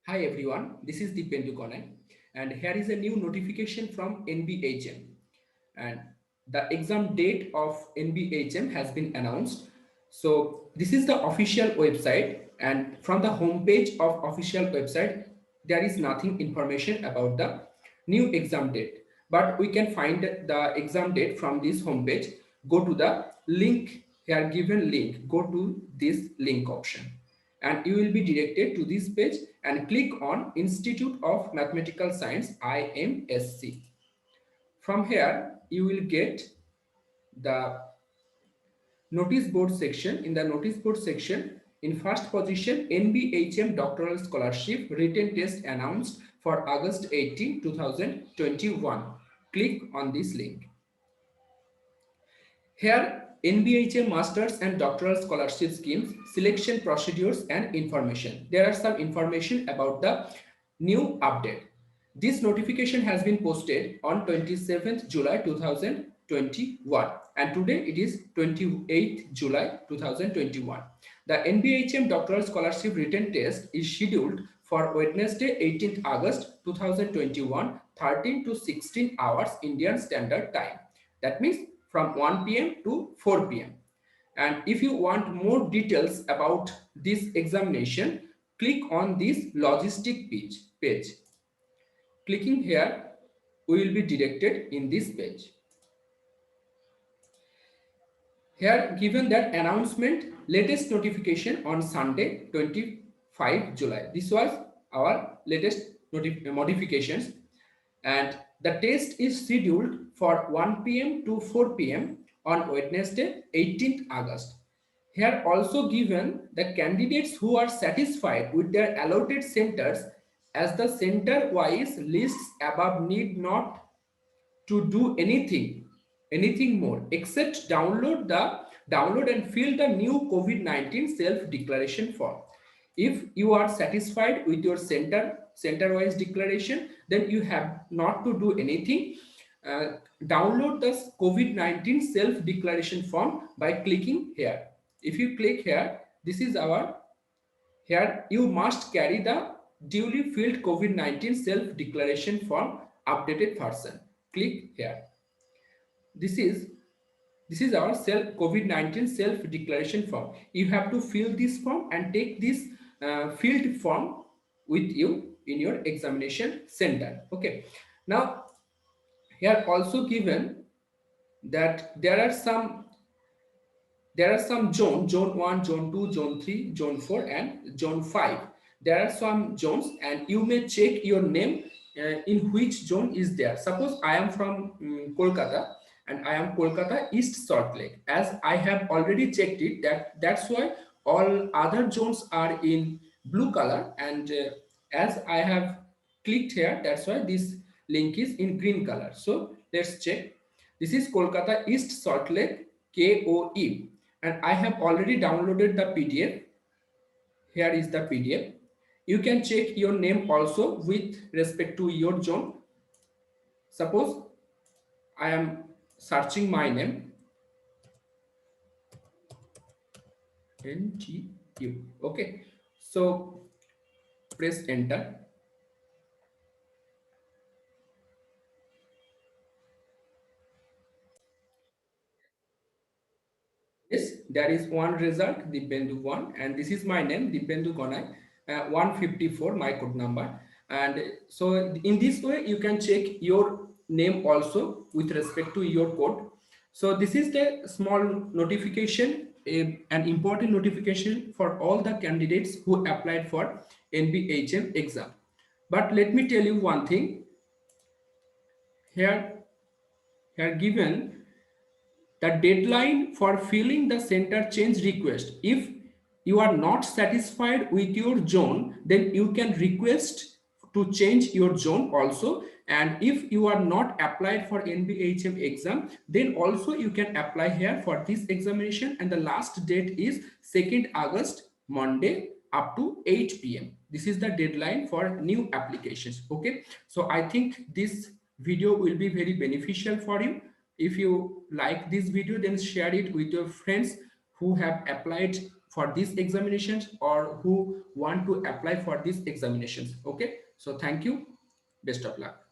Hi everyone, this is Dipendu Konai, and here is a new notification from NBHM, and the exam date of NBHM has been announced. So this is the official website, and from the homepage of official website there is nothing information about the new exam date, but we can find the exam date from this homepage. Go to the link here, given link, go to this link option and you will be directed to this page and click on Institute of Mathematical Science IMSC. From here you will get the notice board section. In the notice board section, in first position, NBHM doctoral scholarship written test announced for August 18, 2021. Click on this link. Here, NBHM Masters and Doctoral Scholarship Schemes, selection procedures and information. There are some information about the new update. This notification has been posted on 27th July 2021 and today it is 28th July 2021. The NBHM Doctoral Scholarship written test is scheduled for Wednesday 18th August 2021, 13 to 16 hours Indian Standard Time. That means from 1 p.m. to 4 p.m. And if you want more details about this examination, click on this logistic page. Clicking here, we will be directed in this page. Here given that announcement, latest notification on Sunday 25 July. This was our latest modifications, and the test is scheduled for 1 p.m. to 4 p.m. on Wednesday 18th August. Here also given the candidates who are satisfied with their allotted centers as the center wise lists above need not to do anything more except download and fill the new COVID-19 self declaration form. If you are satisfied with your center wise declaration, then you have not to do anything. Download the COVID-19 self declaration form by clicking here. If you click here, this is our, here you must carry the duly filled COVID-19 self declaration form updated version. Click here. This is our self COVID-19 self declaration form. You have to fill this form and take this filled form with you in your examination center. Okay. Now here also given that there are some zone 1, zone 2, zone 3, zone 4 and zone 5. There are some zones and you may check your name in which zone is there. Suppose I am from Kolkata and I am Kolkata East Salt Lake. As I have already checked it, that's why all other zones are in blue color, and as I have clicked here, that's why this link is in green color. So let's check. This is Kolkata East Salt Lake KOE, and I have already downloaded the PDF. Here is the PDF. You can check your name also with respect to your zone. Suppose I am searching my name, NTU. Okay, so press enter. Yes, there is one result, Dipendu 1, and this is my name, Dipendu Gonai, 154, my code number. And so in this way, you can check your name also with respect to your code. So this is the small notification, an important notification for all the candidates who applied for NBHM exam. But let me tell you one thing here, given the deadline for filling the center change request. If you are not satisfied with your zone, then you can request to change your zone also. And if you are not applied for NBHM exam, then also you can apply here for this examination. And the last date is 2nd August, Monday, up to 8 p.m. This is the deadline for new applications. Okay, so I think this video will be very beneficial for you. If you like this video, then share it with your friends who have applied for these examinations or who want to apply for these examinations. Okay, so thank you, best of luck.